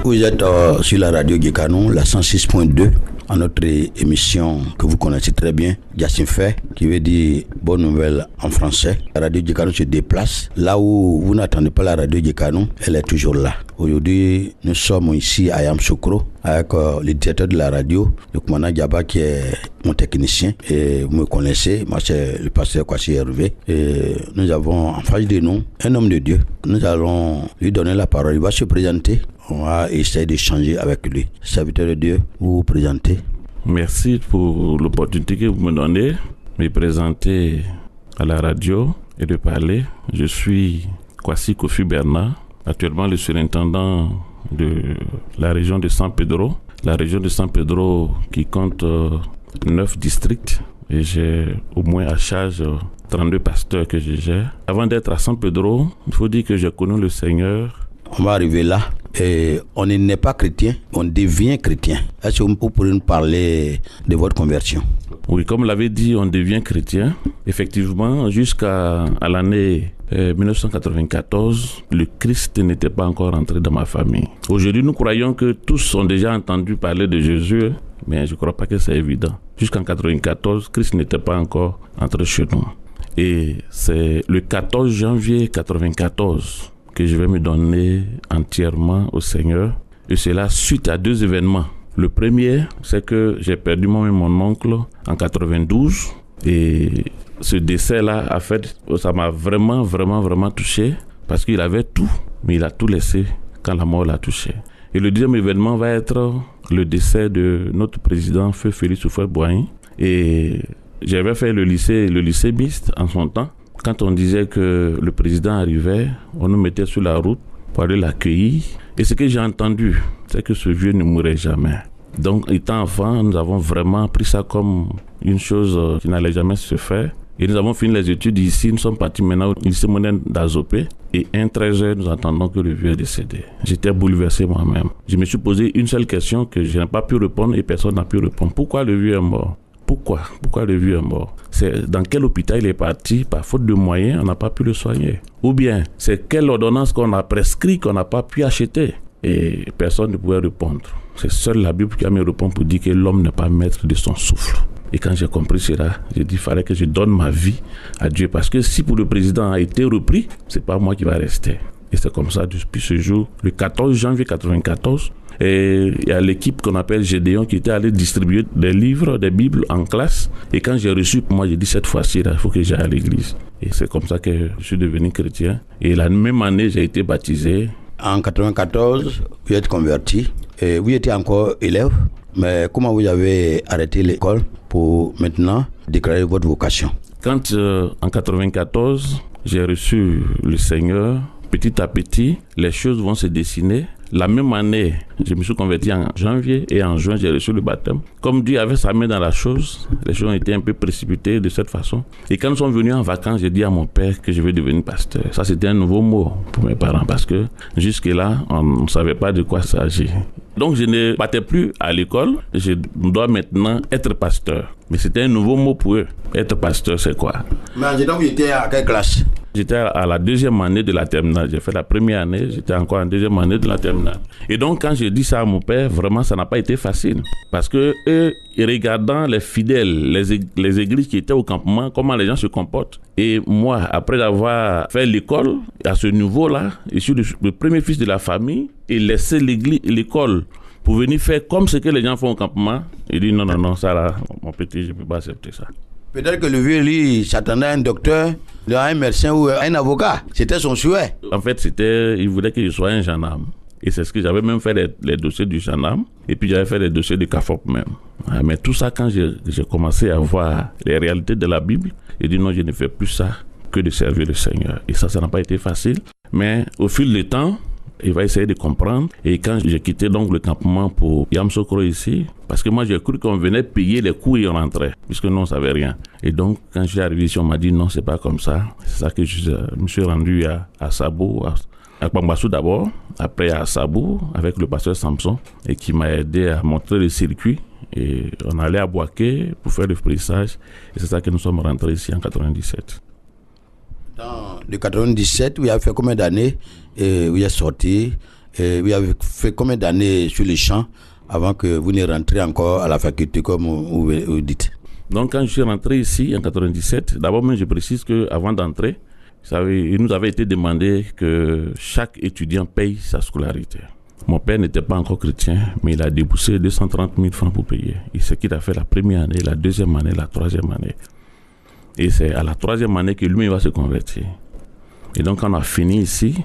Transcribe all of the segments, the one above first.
Vous êtes sur la radio Guécanou, la 106.2, à notre émission que vous connaissez très bien, Yacine Fait, qui veut dire bonne nouvelle en français. La radio Guécanou se déplace. Là où vous n'attendez pas la radio Guécanou, elle est toujours là. Aujourd'hui, nous sommes ici à Yamoussoukro avec le directeur de la radio, le commandant Diaba, qui est mon technicien. Et vous me connaissez, moi c'est le pasteur Kwasi Hervé. Et nous avons en face de nous un homme de Dieu. Nous allons lui donner la parole. Il va se présenter. On va essayer d'échanger avec lui. Serviteur de Dieu, vous vous présentez. Merci pour l'opportunité que vous me donnez de me présenter à la radio et de parler. Je suis Kwasi Kofi Bernard, actuellement le surintendant de la région de San Pedro. La région de San Pedro qui compte 9 districts et j'ai au moins à charge 32 pasteurs que je gère. Avant d'être à San Pedro, il faut dire que j'ai connu le Seigneur. On va arriver là. Et on n'est pas chrétien, on devient chrétien. Est-ce que vous pourriez nous parler de votre conversion? Oui, comme l'avait dit, on devient chrétien. Effectivement, jusqu'à l'année 1994, le Christ n'était pas encore entré dans ma famille. Aujourd'hui, nous croyons que tous ont déjà entendu parler de Jésus, mais je ne crois pas que c'est évident. Jusqu'en 1994, Christ n'était pas encore entré chez nous. Et c'est le 14 janvier 1994 que je vais me donner entièrement au Seigneur. Et cela suite à 2 événements. Le premier, c'est que j'ai perdu mon oncle en 92. Et ce décès-là, en fait, ça m'a vraiment touché. Parce qu'il avait tout, mais il a tout laissé quand la mort l'a touché. Et le deuxième événement va être le décès de notre président, Feu Félix Houphouët-Boigny. Et j'avais fait le lycée mixte en son temps. Quand on disait que le président arrivait, on nous mettait sur la route pour aller l'accueillir. Et ce que j'ai entendu, c'est que ce vieux ne mourrait jamais. Donc, étant enfant, nous avons vraiment pris ça comme une chose qui n'allait jamais se faire. Et nous avons fini les études ici. Nous sommes partis maintenant au lycée moderne d'Azopé. Et 13h, nous entendons que le vieux est décédé. J'étais bouleversé moi-même. Je me suis posé une seule question que je n'ai pas pu répondre et personne n'a pu répondre. Pourquoi le vieux est mort? Pourquoi le vieux est mort? C'est dans quel hôpital il est parti? Par faute de moyens, on n'a pas pu le soigner. Ou bien, c'est quelle ordonnance qu'on a prescrit qu'on n'a pas pu acheter? Et personne ne pouvait répondre. C'est seule la Bible qui a me répondu pour dire que l'homme n'est pas maître de son souffle. Et quand j'ai compris cela, j'ai dit qu'il fallait que je donne ma vie à Dieu. Parce que si pour le président a été repris, c'est pas moi qui va rester. Et c'est comme ça depuis ce jour, le 14 janvier 1994. Et il y a l'équipe qu'on appelle Gédéon qui était allée distribuer des livres, des Bibles en classe. Et quand j'ai reçu, moi j'ai dit cette fois-ci, il faut que j'aille à l'église. Et c'est comme ça que je suis devenu chrétien. Et la même année, j'ai été baptisé. En 1994, vous êtes converti. Et vous étiez encore élève. Mais comment vous avez arrêté l'école pour maintenant déclarer votre vocation? Quand en 1994, j'ai reçu le Seigneur, petit à petit, les choses vont se dessiner. La même année, je me suis converti en janvier et en juin, j'ai reçu le baptême. Comme Dieu avait sa main dans la chose, les choses ont été un peu précipitées de cette façon. Et quand nous sommes venus en vacances, j'ai dit à mon père que je vais devenir pasteur. Ça, c'était un nouveau mot pour mes parents parce que jusque-là, on ne savait pas de quoi il s'agit. Donc, je ne battais plus à l'école. Je dois maintenant être pasteur. Mais c'était un nouveau mot pour eux. Être pasteur, c'est quoi? Mais donc, vous étiez à quelle classe? J'étais à la 2e année de la terminale. J'ai fait la première année, j'étais encore en 2e année de la terminale. Et donc, quand j'ai dit ça à mon père, vraiment, ça n'a pas été facile. Parce que eux, regardant les fidèles, les églises qui étaient au campement, comment les gens se comportent. Et moi, après avoir fait l'école, à ce niveau-là, je suis le premier fils de la famille, et laisser l'école pour venir faire comme ce que les gens font au campement, il dit non, ça là, mon petit, je ne peux pas accepter ça. Peut-être que le vieux, lui, s'attendait à un docteur, à un médecin ou à un avocat. C'était son souhait. En fait, il voulait que je sois un gendarme. Et c'est ce que j'avais même fait les dossiers du gendarme. Et puis j'avais fait les dossiers du CAFOP même. Mais tout ça, quand j'ai commencé à voir les réalités de la Bible, j'ai dit non, je ne fais plus ça que de servir le Seigneur. Et ça n'a pas été facile. Mais au fil du temps, il va essayer de comprendre. Et quand j'ai quitté donc le campement pour Yamoussoukro ici, parce que moi j'ai cru qu'on venait payer les cours et on rentrait, puisque nous on ne savait rien. Et donc quand je suis arrivé ici, on m'a dit non, c'est pas comme ça. C'est ça que je me suis rendu à Sabo, à Kpambassou d'abord, après à Sabo avec le pasteur Samson, et qui m'a aidé à montrer le circuit. Et on allait à Boaké pour faire le frissage. Et c'est ça que nous sommes rentrés ici en 97. De 97, vous avez fait combien d'années et vous êtes sorti Et vous avez fait combien d'années sur les champs avant que vous ne rentriez encore à la faculté, comme vous dites? Donc, quand je suis rentré ici en 97, d'abord, même je précise qu'avant d'entrer, il nous avait été demandé que chaque étudiant paye sa scolarité. Mon père n'était pas encore chrétien, mais il a déboursé 230 000 francs pour payer. Et c'est qu'il a fait la première année, la deuxième année, la troisième année. Et c'est à la troisième année que lui va se convertir. Et donc, quand on a fini ici,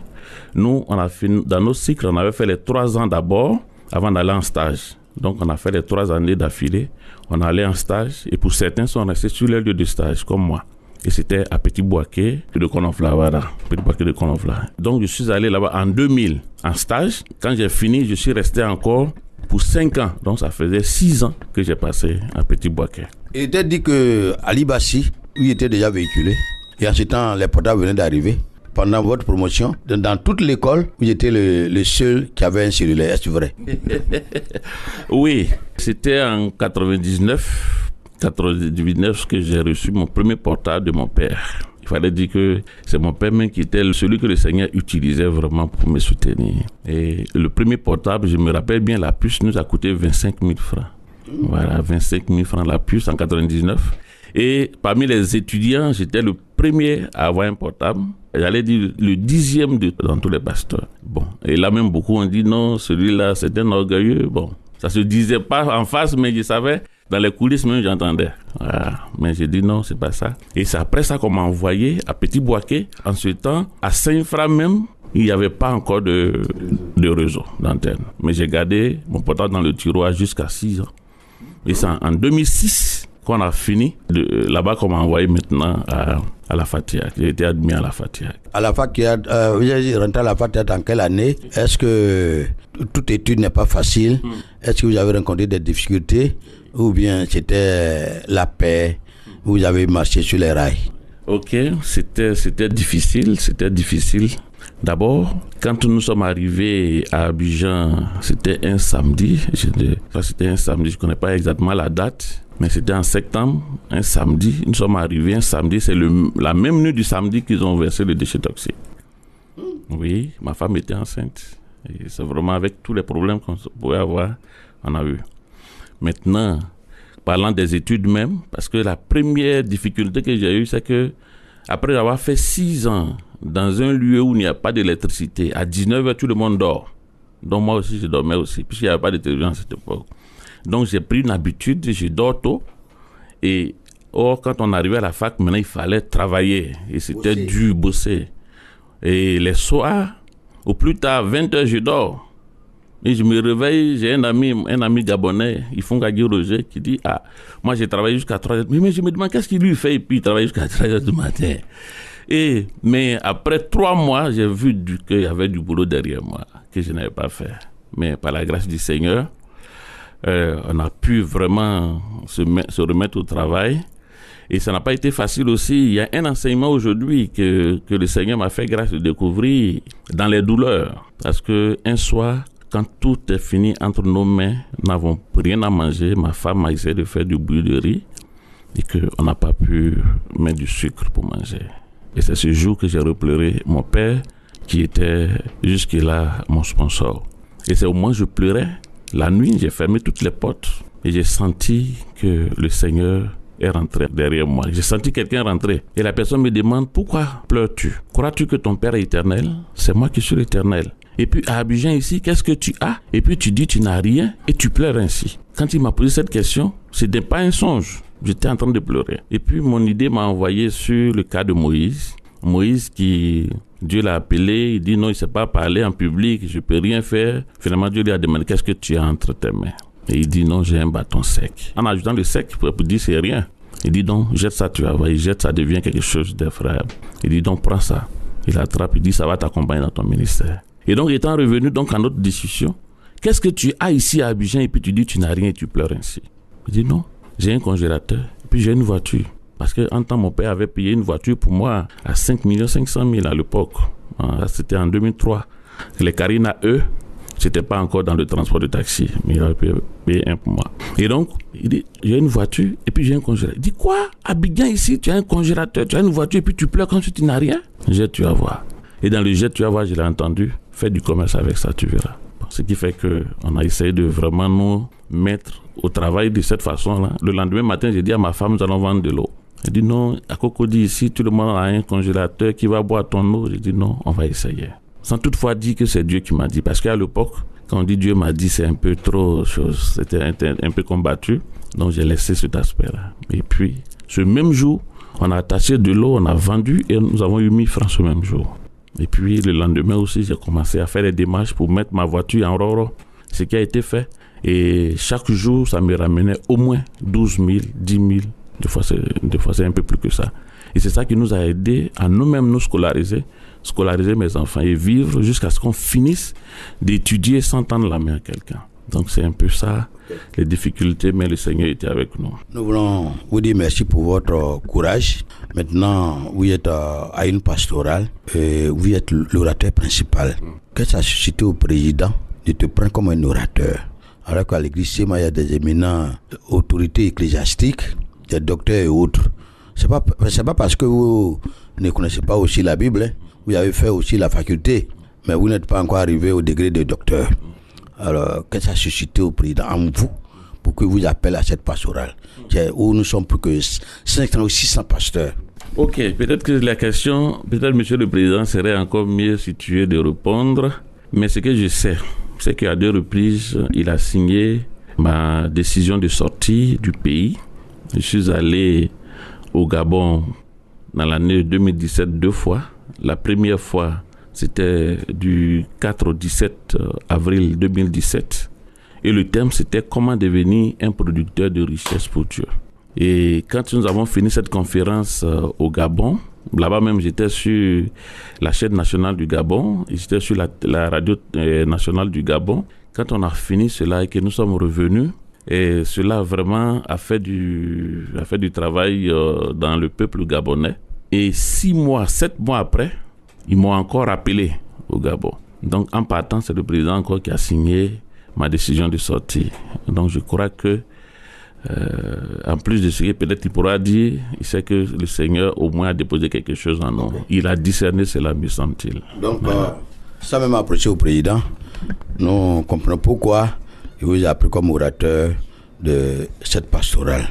nous, on a fini, dans nos cycles, on avait fait les 3 ans d'abord avant d'aller en stage. Donc, on a fait les 3 années d'affilée. On allait en stage et pour certains, sont restés sur leur lieu de stage, comme moi. Et c'était à Petit Boaké de Konofla, voilà. Petit Boaké de Konofla. Donc, je suis allé là-bas en 2000 en stage. Quand j'ai fini, je suis resté encore pour 5 ans. Donc, ça faisait 6 ans que j'ai passé à Petit Boaké. Et t'as dit que Ali Bassi, lui, était déjà véhiculé. Et en ce temps, les portables venaient d'arriver. Pendant votre promotion, dans toute l'école, vous étiez le seul qui avait un cellulaire. Est-ce vrai? Oui, c'était en 99 que j'ai reçu mon premier portable de mon père. Il fallait dire que c'est mon père même qui était celui que le Seigneur utilisait vraiment pour me soutenir. Et le premier portable, je me rappelle bien, la puce nous a coûté 25 000 francs. Voilà, 25 000 francs la puce en 99. Et parmi les étudiants, j'étais le premier à avoir un portable. J'allais dire le 10e dans tous les pasteurs. Bon, et là même beaucoup ont dit non, celui-là c'est un orgueilleux. Bon, ça se disait pas en face, mais je savais, dans les coulisses même j'entendais. Voilà. Mais j'ai dit non, c'est pas ça. Et c'est après ça qu'on m'a envoyé à Petit Boaké. En ce temps, à Saint-Fra même, il n'y avait pas encore de réseau d'antenne. Mais j'ai gardé mon portable dans le tiroir jusqu'à 6 ans. Et c'est en 2006 qu'on a fini. Là-bas qu'on m'a envoyé maintenant à la Fatiha. J'ai été admis à la Fatiha. À la Fatiha, vous avez rentré à la Fatiha dans quelle année? Est-ce que toute étude n'est pas facile? Est-ce que vous avez rencontré des difficultés? Ou bien c'était la paix? Vous avez marché sur les rails? Ok, c'était difficile. D'abord, quand nous sommes arrivés à Abidjan, c'était un samedi. Je ne connais pas exactement la date, mais c'était en septembre, un samedi. Nous sommes arrivés un samedi, c'est la même nuit du samedi qu'ils ont versé le déchet toxique. Oui, ma femme était enceinte. Et c'est vraiment avec tous les problèmes qu'on pouvait avoir, on a eu. Maintenant, parlant des études même, parce que la première difficulté que j'ai eue, c'est que après avoir fait 6 ans dans un lieu où il n'y a pas d'électricité, à 19h, tout le monde dort. Donc moi aussi, je dormais aussi, puisqu'il n'y avait pas de télévision à cette époque. Donc j'ai pris une habitude, je dors tôt. Et quand on arrivait à la fac, maintenant il fallait travailler. Et c'était dur, bosser. Et les soirs, au plus tard, 20h, je dors. Et je me réveille, j'ai un ami gabonais, Ifongagi Roger, qui dit, moi j'ai travaillé jusqu'à 3h. Mais je me demande qu'est-ce qu'il lui fait, et puis il travaille jusqu'à 3h du matin. Mais après 3 mois, j'ai vu qu'il y avait du boulot derrière moi, que je n'avais pas fait. Mais par la grâce du Seigneur, on a pu vraiment se remettre au travail. Et ça n'a pas été facile aussi. Il y a un enseignement aujourd'hui que le Seigneur m'a fait grâce de découvrir dans les douleurs. Parce qu'un soir, quand tout est fini entre nos mains, nous n'avons rien à manger. Ma femme a essayé de faire du bouilli de riz et qu'on n'a pas pu mettre du sucre pour manger. Et c'est ce jour que j'ai repleuré mon père, qui était jusque-là mon sponsor. Et c'est au moment où je pleurais. La nuit, j'ai fermé toutes les portes et j'ai senti que le Seigneur est rentré derrière moi. J'ai senti quelqu'un rentrer. Et la personne me demande, pourquoi pleures-tu? Crois-tu que ton Père est éternel? C'est moi qui suis l'éternel. Et puis à Abidjan ici, qu'est-ce que tu as? Et puis tu dis tu n'as rien et tu pleures ainsi. Quand il m'a posé cette question, ce n'était pas un songe. J'étais en train de pleurer. Et puis mon idée m'a envoyé sur le cas de Moïse. Moïse qui, Dieu l'a appelé, il dit non, il ne sait pas parler en public, je ne peux rien faire. Finalement, Dieu lui a demandé, qu'est-ce que tu as entre tes mains? Et il dit non, j'ai un bâton sec. En ajoutant le sec, pour dire c'est rien. Il dit donc, jette ça, tu vas voir. Il jette, ça devient quelque chose d'effroyable. Il dit donc, prends ça. Il attrape, il dit, ça va t'accompagner dans ton ministère. Et donc, étant revenu donc à notre discussion, qu'est-ce que tu as ici à Abidjan? Et puis tu dis, tu n'as rien et tu pleures ainsi. Il dit non, j'ai un congélateur, et puis j'ai une voiture. Parce qu'en temps, mon père avait payé une voiture pour moi à 5 500 000 à l'époque. C'était en 2003. Les Carina, eux, c'était pas encore dans le transport de taxi, mais il avait payé un pour moi. Et donc, il dit, j'ai une voiture et puis j'ai un congélateur. Il dit, quoi? Abidjan ici, tu as un congélateur, tu as une voiture et puis tu pleures quand tu n'as rien? Jette, tu vas voir. Et dans le jet, tu vas voir, je l'ai entendu. fais du commerce avec ça, tu verras. Ce qui fait qu'on a essayé de vraiment nous mettre au travail de cette façon-là. Le lendemain matin, j'ai dit à ma femme, nous allons vendre de l'eau. Elle dit non, à Cocody ici, tout le monde a un congélateur qui va boire ton eau. J'ai dit non, on va essayer. Sans toutefois dire que c'est Dieu qui m'a dit. Parce qu'à l'époque, quand on dit Dieu m'a dit, c'est un peu trop chose. C'était un peu combattu. Donc j'ai laissé cet aspect-là. Et puis, ce même jour, on a attaché de l'eau, on a vendu et nous avons eu 1000 francs ce même jour. Et puis le lendemain aussi, j'ai commencé à faire des démarches pour mettre ma voiture en roro. Ce qui a été fait. Et chaque jour, ça me ramenait au moins 12 000, 10 000. Des fois, c'est un peu plus que ça. Et c'est ça qui nous a aidés à nous-mêmes nous scolariser mes enfants et vivre jusqu'à ce qu'on finisse d'étudier sans tendre la main à quelqu'un. Donc c'est un peu ça, les difficultés, mais le Seigneur était avec nous. Nous voulons vous dire merci pour votre courage. Maintenant, vous êtes à une pastorale et vous êtes l'orateur principal. Qu'est-ce que ça a suscité au président de te prendre comme un orateur? Alors qu'à l'église, il y a des éminents autorités ecclésiastiques, des docteurs et autres. C'est pas parce que vous ne connaissez pas aussi la Bible, hein. Vous avez fait aussi la faculté, mais vous n'êtes pas encore arrivé au degré de docteur. Alors, qu'est-ce que ça a suscité au président en vous pour que vous appelez à cette pastorale où nous sommes plus que 500 ou 600 pasteurs? Ok, peut-être que la question, peut-être monsieur le président serait encore mieux situé de répondre, mais ce que je sais, c'est qu'à 2 reprises, il a signé ma décision de sortie du pays. Je suis allé au Gabon dans l'année 2017 2 fois. La première fois, c'était du 4 au 17 avril 2017. Et le thème, c'était comment devenir un producteur de richesse pour Dieu. Et quand nous avons fini cette conférence au Gabon, là-bas même, j'étais sur la chaîne nationale du Gabon, j'étais sur la radio nationale du Gabon. Quand on a fini cela et que nous sommes revenus, et cela vraiment a fait du travail dans le peuple gabonais. Et 7 mois après, ils m'ont encore appelé au Gabon. Donc en partant, c'est le président encore qui a signé ma décision de sortie. Donc je crois que en plus de ce que peut-être il pourra dire, il sait que le Seigneur au moins a déposé quelque chose en nous. Il a discerné cela, me semble-t-il. Donc, ça même approché au président, nous comprenons pourquoi il vous a pris comme orateur de cette pastorale.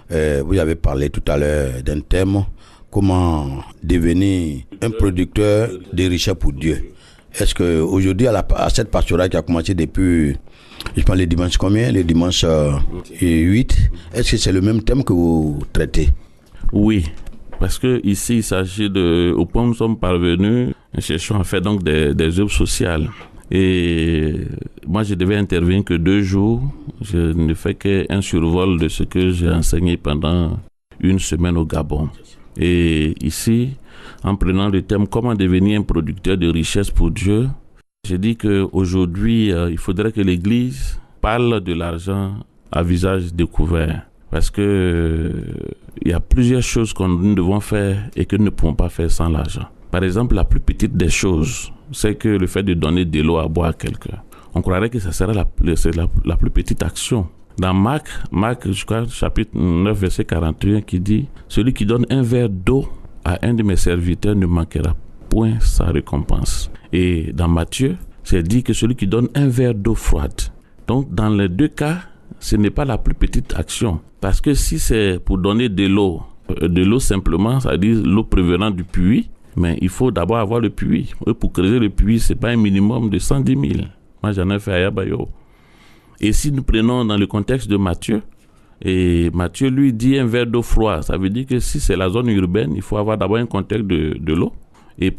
Vous avez parlé tout à l'heure d'un thème, comment devenir un producteur de richesse pour Dieu. Est-ce qu'aujourd'hui, à cette pastorale qui a commencé depuis, je pense, les dimanches combien? Les dimanches 8. Est-ce que c'est le même thème que vous traitez? Oui, parce que ici, il s'agit au point où nous sommes parvenus, nous cherchons à faire donc des œuvres sociales. Et moi, je devais intervenir que 2 jours. Je ne fais qu'un survol de ce que j'ai enseigné pendant 1 semaine au Gabon. Et ici, en prenant le thème « Comment devenir un producteur de richesse pour Dieu », j'ai dit qu'aujourd'hui, il faudrait que l'Église parle de l'argent à visage découvert. Parce que il y a plusieurs choses que nous devons faire et que nous ne pouvons pas faire sans l'argent. Par exemple, la plus petite des choses, c'est que le fait de donner de l'eau à boire à quelqu'un. On croirait que ça serait la plus petite action. Dans Marc, je crois, chapitre 9, verset 41, qui dit « Celui qui donne un verre d'eau à un de mes serviteurs ne manquera point sa récompense. » Et dans Matthieu, c'est dit que celui qui donne un verre d'eau froide. Donc, dans les 2 cas, ce n'est pas la plus petite action. Parce que si c'est pour donner de l'eau simplement, c'est-à-dire l'eau provenant du puits, mais il faut d'abord avoir le puits. Et pour creuser le puits, ce n'est pas un minimum de 110 000. Moi, j'en ai fait à Yabayo. Et si nous prenons dans le contexte de Matthieu, et Matthieu lui dit un verre d'eau froide, ça veut dire que si c'est la zone urbaine, il faut avoir d'abord un conteneur de l'eau. Et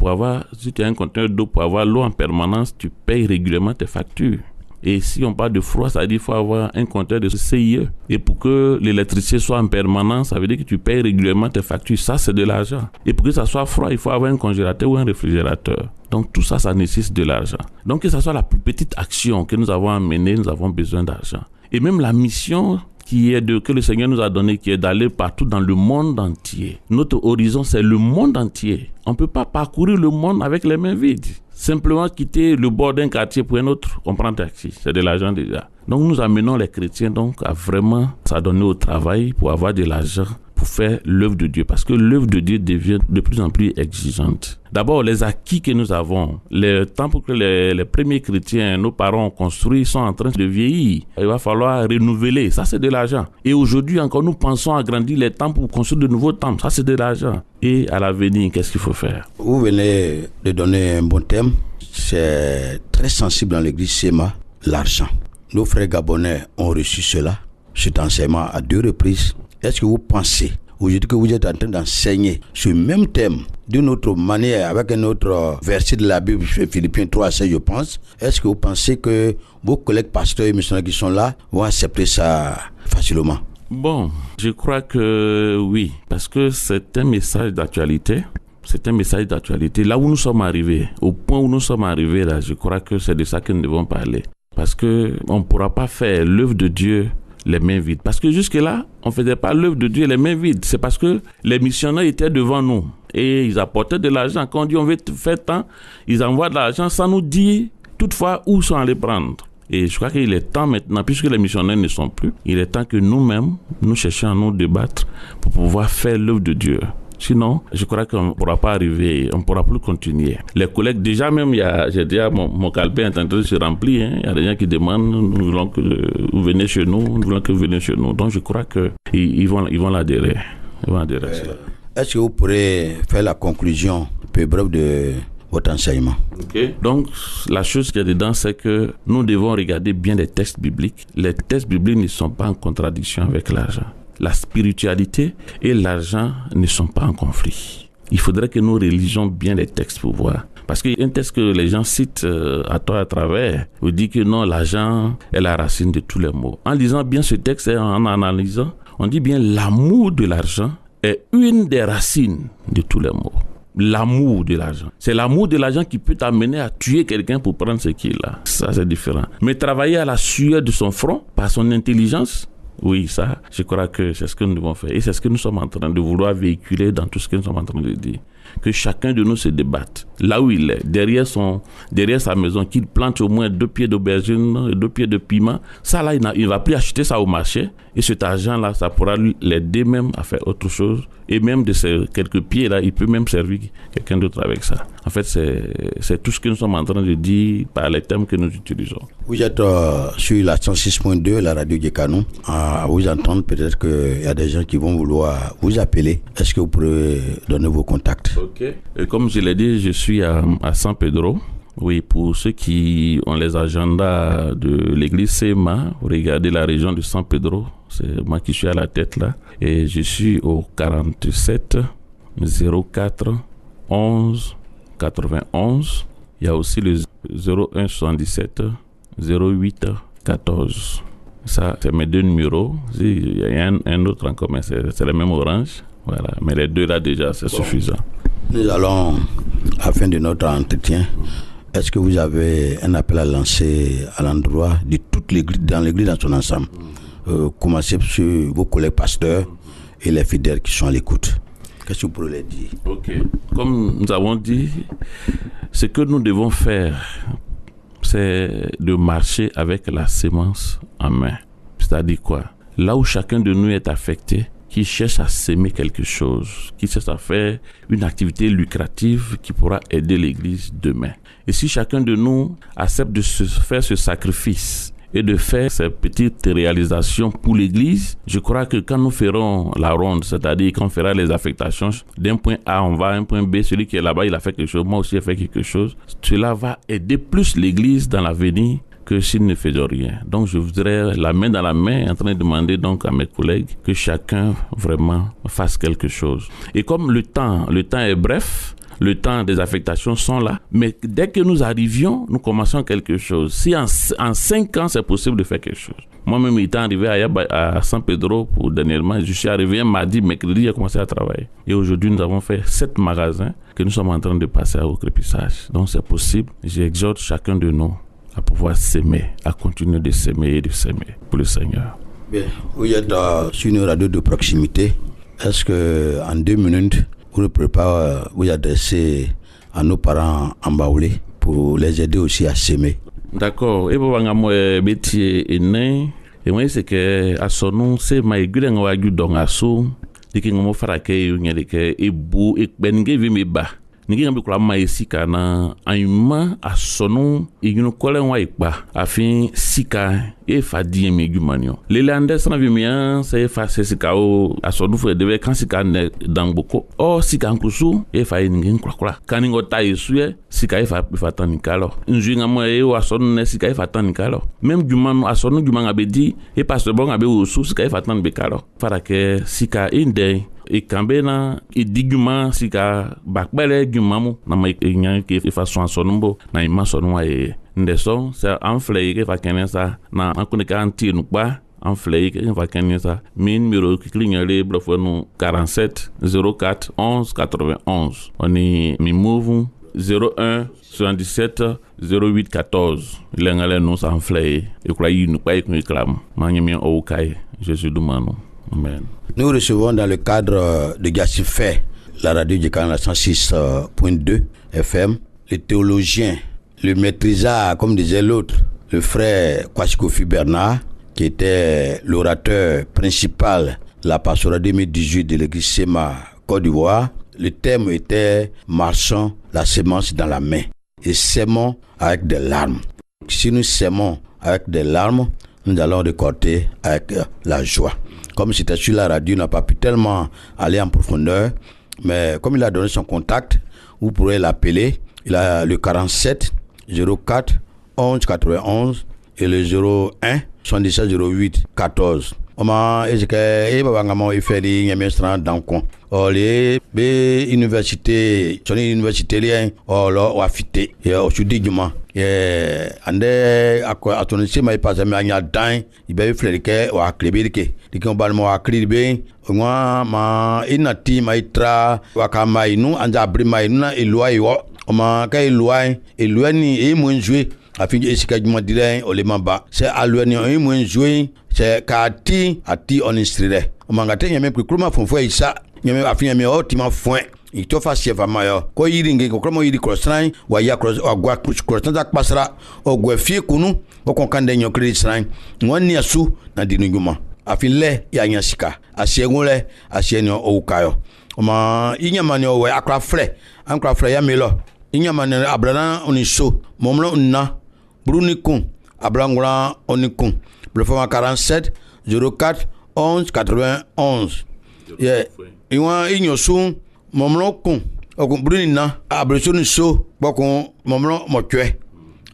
si tu as un conteneur d'eau, pour avoir l'eau en permanence, tu payes régulièrement tes factures. Et si on parle de froid, ça veut dire qu'il faut avoir un compteur de CIE. Et pour que l'électricité soit en permanence, ça veut dire que tu payes régulièrement tes factures. Ça, c'est de l'argent. Et pour que ça soit froid, il faut avoir un congélateur ou un réfrigérateur. Donc tout ça, ça nécessite de l'argent. Donc que ça soit la plus petite action que nous avons à mener, nous avons besoin d'argent. Et même la mission que le Seigneur nous a donnée, qui est d'aller partout dans le monde entier. Notre horizon, c'est le monde entier. On ne peut pas parcourir le monde avec les mains vides. Simplement quitter le bord d'un quartier pour un autre, on prend taxi. C'est de l'argent déjà. Donc nous amenons les chrétiens donc à vraiment s'adonner au travail pour avoir de l'argent, pour faire l'œuvre de Dieu, parce que l'œuvre de Dieu devient de plus en plus exigeante. D'abord, les acquis que nous avons, les temples que les premiers chrétiens, nos parents ont construits, sont en train de vieillir. Il va falloir renouveler. Ça, c'est de l'argent. Et aujourd'hui encore, nous pensons agrandir les temples pour construire de nouveaux temples. Ça, c'est de l'argent. Et à l'avenir, qu'est-ce qu'il faut faire? Vous venez de donner un bon thème. C'est très sensible dans l'église SEMA, l'argent. Nos frères gabonais ont reçu cela, cet enseignement à 2 reprises. Est-ce que vous pensez, aujourd'hui que vous êtes en train d'enseigner ce même thème d'une autre manière, avec un autre verset de la Bible, Philippiens 3:16, je pense, est-ce que vous pensez que vos collègues pasteurs et missionnaires qui sont là vont accepter ça facilement? Bon, je crois que oui, parce que c'est un message d'actualité. C'est un message d'actualité. Là où nous sommes arrivés, au point où nous sommes arrivés, là, je crois que c'est de ça que nous devons parler. Parce qu'on ne pourra pas faire l'œuvre de Dieu les mains vides. Parce que jusque-là, on ne faisait pas l'œuvre de Dieu les mains vides. C'est parce que les missionnaires étaient devant nous et ils apportaient de l'argent. Quand on dit on veut faire tant, ils envoient de l'argent sans nous dire toutefois où sont allés prendre. Et je crois qu'il est temps maintenant, puisque les missionnaires ne sont plus, il est temps que nous-mêmes, nous cherchions à nous débattre pour pouvoir faire l'œuvre de Dieu. Sinon, je crois qu'on ne pourra pas arriver, on ne pourra plus continuer. Les collègues, déjà même, j'ai déjà mon calepin est en train de se remplir. Il y a des gens qui demandent, nous voulons que vous venez chez nous, nous voulons que vous venez chez nous. Donc je crois qu'ils vont l'adhérer. Ils vont adhérer à cela. Est-ce que vous pourrez faire la conclusion peu brève de votre enseignement? Okay. Donc, la chose qu'il y a dedans, c'est que nous devons regarder bien les textes bibliques. Les textes bibliques ne sont pas en contradiction avec l'argent. La spiritualité et l'argent ne sont pas en conflit. Il faudrait que nous religions bien les textes pour voir. Parce qu'il y a un texte que les gens citent à tort à travers, vous dit que non, l'argent est la racine de tous les maux. En lisant bien ce texte et en analysant, on dit bien l'amour de l'argent est une des racines de tous les maux. L'amour de l'argent. C'est l'amour de l'argent qui peut t'amener à tuer quelqu'un pour prendre ce qu'il a. Ça, c'est différent. Mais travailler à la sueur de son front, par son intelligence, oui, ça, je crois que c'est ce que nous devons faire. Et c'est ce que nous sommes en train de vouloir véhiculer dans tout ce que nous sommes en train de dire. Que chacun de nous se débatte. Là où il est, derrière sa maison, qu'il plante au moins 2 pieds d'aubergine, 2 pieds de piment. Ça, là, il ne va plus acheter ça au marché. Et cet argent-là, ça pourra l'aider même à faire autre chose. Et même de ces quelques pieds-là, il peut même servir quelqu'un d'autre avec ça. En fait, c'est tout ce que nous sommes en train de dire par les thèmes que nous utilisons. Vous êtes sur la 106.2, la radio Djekanou. À vous entendre, peut-être qu'il y a des gens qui vont vouloir vous appeler. Est-ce que vous pourrez donner vos contacts? Ok. Et comme je l'ai dit, je suis à San Pedro. Oui, pour ceux qui ont les agendas de l'église SEMA, regardez la région de San Pedro. C'est moi qui suis à la tête là. Et je suis au 47 04 11 91. Il y a aussi le 01 77 08 14. Ça, c'est mes 2 numéros. Il y a un autre encore, mais c'est le même orange. Voilà. Mais les 2 là déjà, c'est suffisant. Nous allons, à la fin de notre entretien, est-ce que vous avez un appel à lancer à l'endroit de toute l'église, dans l'église dans son ensemble? Commencez sur vos collègues pasteurs et les fidèles qui sont à l'écoute. Qu'est-ce que vous pourrez leur dire? Ok. Comme nous avons dit, ce que nous devons faire, c'est de marcher avec la sémence en main. C'est-à-dire quoi? Là où chacun de nous est affecté, qui cherche à s'aimer quelque chose, qui cherche à faire une activité lucrative qui pourra aider l'Église demain. Et si chacun de nous accepte de faire ce sacrifice et de faire ces petites réalisations pour l'Église, je crois que quand nous ferons la ronde, c'est-à-dire quand on fera les affectations, d'un point A, on va à un point B, celui qui est là-bas, il a fait quelque chose, moi aussi j'ai fait quelque chose, cela va aider plus l'Église dans l'avenir que s'il ne faisait rien. Donc je voudrais la main dans la main en train de demander donc à mes collègues que chacun vraiment fasse quelque chose. Et comme le temps est bref, le temps des affectations sont là, mais dès que nous arrivions, nous commençons quelque chose. Si en 5 ans c'est possible de faire quelque chose. Moi-même étant arrivé à San Pedro pour dernièrement, je suis arrivé un mardi, mercredi, j'ai commencé à travailler. Et aujourd'hui nous avons fait 7 magasins que nous sommes en train de passer au crépissage. Donc c'est possible. J'exhorte chacun de nous à pouvoir s'aimer, à continuer de s'aimer et de s'aimer pour le Seigneur. Bien, vous êtes sur une radio de proximité. Est-ce qu'en 2 minutes, vous ne pouvez pas vous adresser à nos parents en Baoulé pour les aider aussi à s'aimer? D'accord. Et pour moi, métier est né. Et moi, c'est que à son nom, c'est ma aiguille en wagu dans asso. diki ngomo farake nyele ke ebu ekbenige vimeba nigi ngambi kula ma sika na ayuma asonu igunu kolen wa ikpa afin sika e fa die megumanio lele andes na vimia se fa se sika o asonu fo debe kan sika ne dangboko o sika nkusu e fa ngi kula kaningo taisue sika e fa tanikalo nju ngamo e o asonu ne sika e fa tanikalo même jumanu asonu jumanga bedi e passe bon abe o su sika e fa tan bekalo farake sika inde e kambena e diguma sika bakbele gumamu na ma nya ke façon sonumbo na ima sonwa e ndeso sa anfle ke fa kenesa na akune ka anti nu pa anfle ke fa kenesa min numéro clignale blofonu 47 04 11 91 oni mi move 01 77 08 14 lengale nous anfle e kula yi nu pa e klam manyemi o kai Jésus dumano. Amen. Nous recevons dans le cadre de Jacinthe Fait, la radio du Canada 106.2 FM, le théologien, le maîtrisard, comme disait l'autre, le frère Kwasi Kofi Bernard, qui était l'orateur principal de la pastorale 2018 de l'église Sema Côte d'Ivoire. Le thème était « Marchons la sémence dans la main et sémons avec des larmes ». Si nous sémons avec des larmes, nous allons récolter avec la joie. Comme c'était sur la radio, il n'a pas pu tellement aller en profondeur, mais comme il a donné son contact, vous pourrez l'appeler. Il a le 47 04 11 91 et le 01 77 08 14. Oma ezeke babangamo ifeli nyamestra dankon ole be université soni université lien olo wafite ye osudijuma ye ande atonisi mai pasa me anya dan ibe flerike wa klebirike dikon balmo wa klibe nwa ma inati mai tra wa kama inu anja brima inu na eloi yo oma ka eloi ni e mo njue afin esika juma dire ole mamba se alweni e mo njue c'est kati ati onistrire omangate nyame kukruma fonfo isa nyame afin nyame otima foin ito fa chef amayo ko yiri nge ko kromo yiri crossline wa ya cross agwa crossline tak pasra ogwe fie kunu ko konkande nyokri shrine ngoni asu na dinu nyuma afin le ya nyasika asiengule asienyo oukayo oma inyama nyo we akra fre ya melo inyama ne abrana oniso momlo nna brunikun abrangura onikun le format 47 04 11 91 yeah iwa inyosu momlo kun okun brunina abresoni so bokun momlo motwe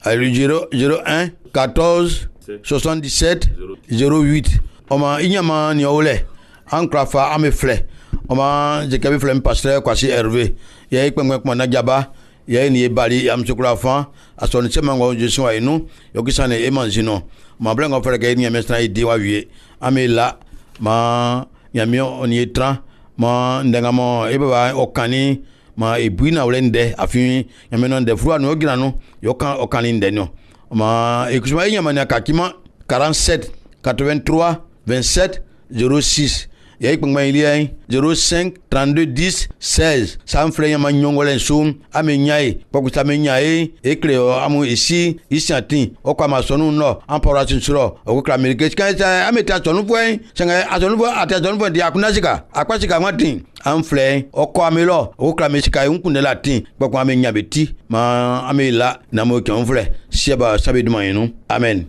ali 01 14 77 08 oma inyama ni ole ankrafa amefle oma jekabi flem pasteur Kwasi Hervé ya ikpengwe na jaba ya ni bali am sukura fan asoni semango jesu wa inu yokisane emanzino ma blango fere ke ni mesna idi wa wie amela ma yamio oni etra ma ndengamo ebaba okani ma ebuina olende afin yameno nde fru anu ogira no yokan okani ndenyo ma ekusuma yama na kakima 47 83 27 06 ya ikpengma ilien 05 32 10 16 sanfle yama nyongole sum amenyai pokuta menyae ekle amu isi isiantin okwa masonu no ampora suro okwa amerike kan ameta tonu point sanga atonu ata tonu point dia kunazika akwasika matin amfle okwa melo okwa mesika unkunde latin pokwa amenya beti ma amela na mo konfle siaba sabeduma yenu amen.